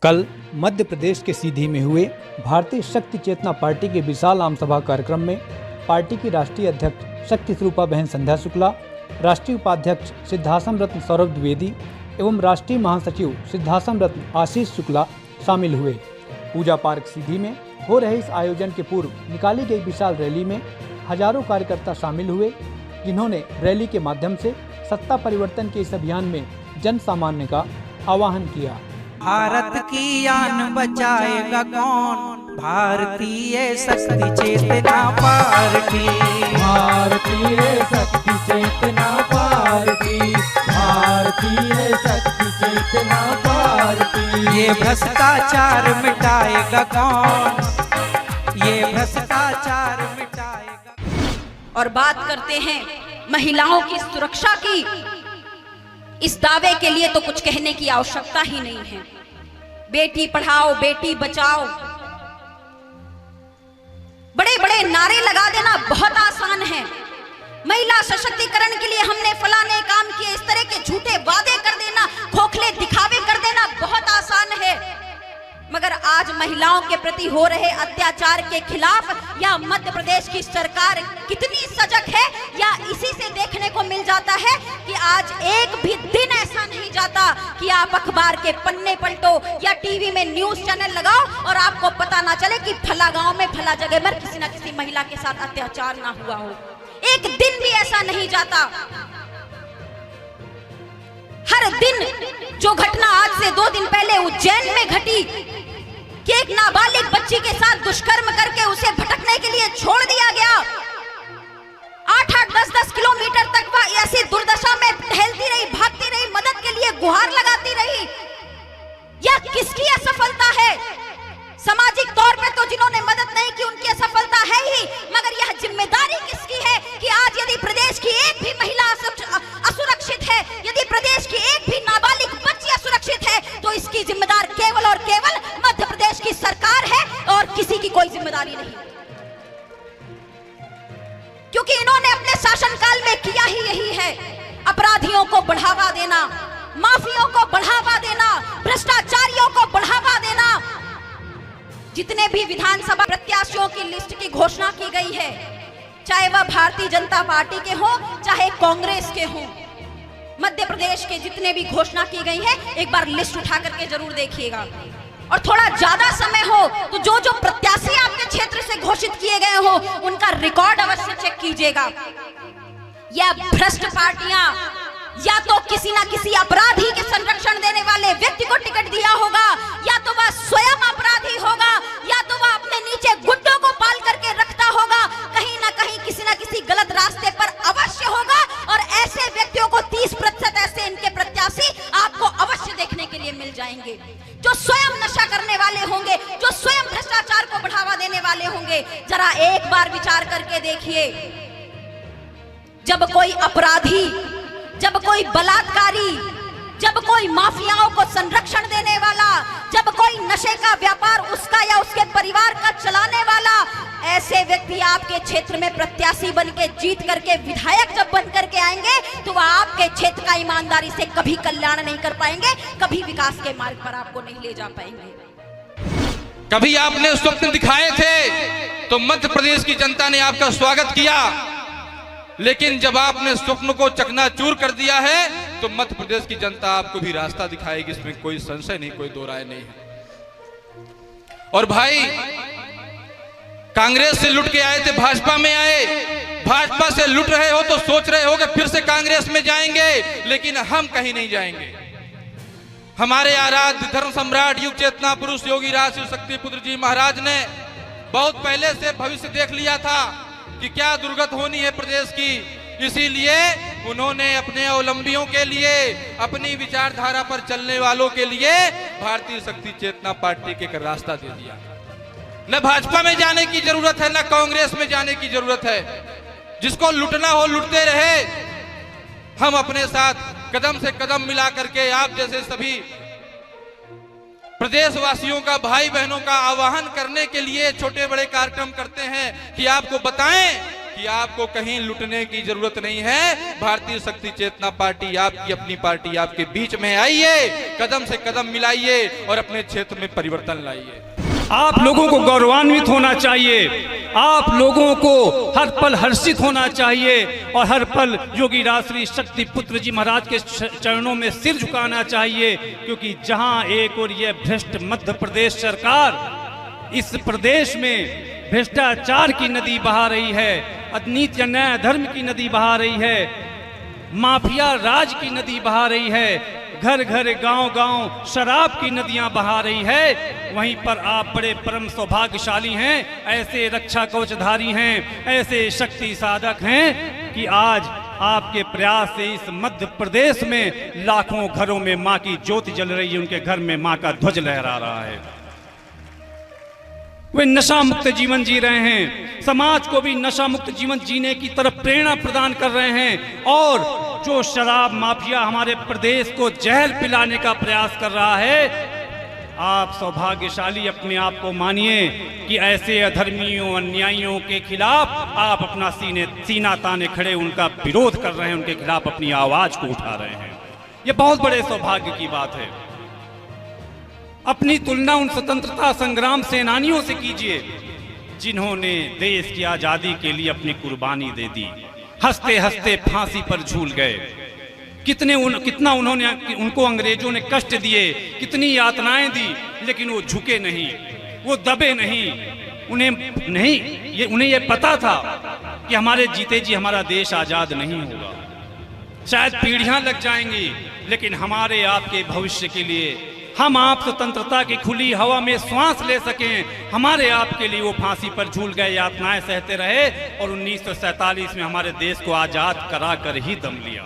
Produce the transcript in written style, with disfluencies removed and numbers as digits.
कल मध्य प्रदेश के सीधी में हुए भारतीय शक्ति चेतना पार्टी के विशाल आम सभा कार्यक्रम में पार्टी की राष्ट्रीय अध्यक्ष शक्ति स्वरूपा बहन संध्या शुक्ला, राष्ट्रीय उपाध्यक्ष सिद्धाश्रम रत्न सौरभ द्विवेदी एवं राष्ट्रीय महासचिव सिद्धाश्रम रत्न आशीष शुक्ला शामिल हुए। पूजा पार्क सीधी में हो रहे इस आयोजन के पूर्व निकाली गई विशाल रैली में हजारों कार्यकर्ता शामिल हुए, जिन्होंने रैली के माध्यम से सत्ता परिवर्तन के इस अभियान में जन सामान्य का आह्वान किया। भारत की आन बचाएगा कौन? भारतीय शक्ति चेतना पार्टी, भारतीय शक्ति चेतना पार्टी, भारतीय शक्ति चेतना पार्टी। ये भ्रष्टाचार मिटाएगा कौन? ये भ्रष्टाचार मिटाएगा। और बात करते हैं महिलाओं की सुरक्षा की, इस दावे के लिए तो कुछ कहने की आवश्यकता ही नहीं है। बेटी पढ़ाओ बेटी बचाओ, बड़े बड़े नारे लगा देना बहुत आसान है। महिला सशक्तिकरण के लिए हमने फलाने काम किए, इस तरह के झूठे वादे कर देना, खोखले दिखावे कर देना बहुत आसान है। मगर आज महिलाओं के प्रति हो रहे अत्याचार के खिलाफ या मध्य प्रदेश की सरकार कितनी सजग है, या इसी से देखने को मिल जाता है कि आज एक भी दिन ऐसा नहीं जाता कि आप अखबार के पन्ने पलटो या टीवी में न्यूज चैनल लगाओ और आपको पता ना चले कि फला गांव में फला जगह पर किसी न किसी महिला के साथ अत्याचार ना हुआ हो। एक दिन भी ऐसा नहीं जाता। हर दिन जो घटना आज से 2 दिन पहले उज्जैन में घटी कि एक नाबालिग बच्ची के साथ दुष्कर्म करके उसे भटकने के लिए छोड़ दिया गया, 8-8, 10-10 किलोमीटर तक वह ऐसी दुर्दशा में टहलती रही, भागती रही, मदद के लिए गुहार लगाती रही। यह किसकी असफलता है? सामाजिक तौर पे तो जिन्होंने मदद नहीं की उनकी असफलता है ही, मगर यह जिम्मेदारी किसकी है कि आज यदि प्रदेश की एक भी महिला असुरक्षित है, यदि प्रदेश की एक भी नाबालिग बच्ची असुरक्षित है, तो इसकी जिम्मेदार केवल और केवल मध्य प्रदेश की सरकार है और किसी की कोई जिम्मेदारी नहीं। क्योंकि इन्होंने अपने शासनकाल में किया ही यही है, अपराधियों को बढ़ावा देना, माफियों को बढ़ावा देना, भ्रष्टाचारियों को बढ़ावा देना। जितने भी विधानसभा प्रत्याशियों की लिस्ट की घोषणा की गई है, चाहे वह भारतीय जनता पार्टी के हो चाहे कांग्रेस के हो, मध्य प्रदेश के जितने भी घोषणा की गई है एक बार लिस्ट उठा करके जरूर देखिएगा। और थोड़ा ज्यादा समय हो तो जो जो प्रत्याशी आपके क्षेत्र से घोषित किए गए हो उनका रिकॉर्ड अवश्य चेक कीजिएगा। यह भ्रष्ट पार्टियां या तो किसी ना किसी अपराधी के संरक्षण देने वाले व्यक्ति को टिकट दिया होगा, या तो वह स्वयं अपराधी होगा, या तो वह अपने नीचे गुंडों को पाल करके रखता होगा। कहीं ना कहीं किसी ना किसी गलत रास्ते पर अवश्य होगा। और ऐसे व्यक्तियों को 30% ऐसे इनके प्रत्याशी आपको अवश्य देखने के लिए मिल जाएंगे, जो स्वयं नशा करने वाले होंगे, जो स्वयं भ्रष्टाचार को बढ़ावा देने वाले होंगे। जरा एक बार विचार करके देखिए, जब कोई अपराधी, जब कोई बलात्कारी, जब कोई माफियाओं को संरक्षण देने वाला, जब कोई नशे का व्यापार उसका या उसके परिवार का चलाने वाला, ऐसे व्यक्ति आपके क्षेत्र में प्रत्याशी बन के जीत करके विधायक जब बन करके आएंगे तो वह आपके क्षेत्र का ईमानदारी से कभी कल्याण नहीं कर पाएंगे, कभी विकास के मार्ग पर आपको नहीं ले जा पाएंगे। कभी आपने स्वप्न दिखाए थे तो मध्य प्रदेश की जनता ने आपका स्वागत किया, लेकिन जब आपने स्वप्न को चकनाचूर कर दिया है तो मध्य प्रदेश की जनता आपको भी रास्ता दिखाएगी, इसमें कोई संशय नहीं, कोई दो राय नहीं है। और भाई, कांग्रेस से लुट के आए थे, भाजपा में आए, भाजपा से लुट रहे हो तो सोच रहे हो कि फिर से कांग्रेस में जाएंगे, लेकिन हम कहीं नहीं जाएंगे। हमारे आराध्य धर्म सम्राट युग चेतना पुरुष योगी राज शिव शक्ति पुत्र जी महाराज ने बहुत पहले से भविष्य देख लिया था कि क्या दुर्गत होनी है प्रदेश की, इसीलिए उन्होंने अपने अवलंबियों के लिए, अपनी विचारधारा पर चलने वालों के लिए भारतीय शक्ति चेतना पार्टी के रास्ता दे दिया। न भाजपा में जाने की जरूरत है, न कांग्रेस में जाने की जरूरत है। जिसको लुटना हो लुटते रहे, हम अपने साथ कदम से कदम मिला करके आप जैसे सभी प्रदेशवासियों का, भाई बहनों का आह्वान करने के लिए छोटे बड़े कार्यक्रम करते हैं कि आपको बताएं कि आपको कहीं लुटने की जरूरत नहीं है। भारतीय शक्ति चेतना पार्टी आपकी अपनी पार्टी, आपके बीच में आइए, कदम से कदम मिलाइए और अपने क्षेत्र में परिवर्तन लाइए। आप लोगों को गौरवान्वित होना चाहिए, आप लोगों को हर पल हर्षित होना चाहिए और हर पल योगी राजश्री शक्ति पुत्र जी महाराज के चरणों में सिर झुकाना चाहिए, क्योंकि जहां एक और यह भ्रष्ट मध्य प्रदेश सरकार इस प्रदेश में भ्रष्टाचार की नदी बहा रही है, अनीति अन्याय धर्म की नदी बहा रही है, माफिया राज की नदी बहा रही है, घर घर गांव गांव शराब की नदियां बहा रही है, वहीं पर आप बड़े परम सौभाग्यशाली हैं, ऐसे रक्षा कवचधारी हैं, ऐसे शक्ति साधक हैं कि आज आपके प्रयास से इस मध्य प्रदेश में लाखों घरों में मां की ज्योति जल रही है, उनके घर में मां का ध्वज लहरा रहा है। वे नशा मुक्त जीवन जी रहे हैं, समाज को भी नशा मुक्त जीवन जीने की तरफ प्रेरणा प्रदान कर रहे हैं, और जो शराब माफिया हमारे प्रदेश को जहर पिलाने का प्रयास कर रहा है, आप सौभाग्यशाली अपने आप को मानिए कि ऐसे अधर्मियों अन्यायियों के खिलाफ आप अपना सीना ताने खड़े उनका विरोध कर रहे हैं, उनके खिलाफ अपनी आवाज को उठा रहे हैं। यह बहुत बड़े सौभाग्य की बात है। अपनी तुलना उन स्वतंत्रता संग्राम सेनानियों से कीजिए जिन्होंने देश की आजादी के लिए अपनी कुर्बानी दे दी, हंसते हंसते फांसी पर झूल गए। कितना उन्होंने उनको अंग्रेजों ने कष्ट दिए, कितनी यातनाएं दी, लेकिन वो झुके नहीं, वो दबे नहीं। उन्हें ये पता था कि हमारे जीते जी हमारा देश आजाद नहीं होगा, शायद पीढ़ियां लग जाएंगी, लेकिन हमारे आपके भविष्य के लिए हम आप स्वतंत्रता की खुली हवा में श्वास ले सकें, हमारे आपके लिए वो फांसी पर झूल गए, यातनाएं सहते रहे और 1947 में हमारे देश को आजाद करा कर ही दम लिया।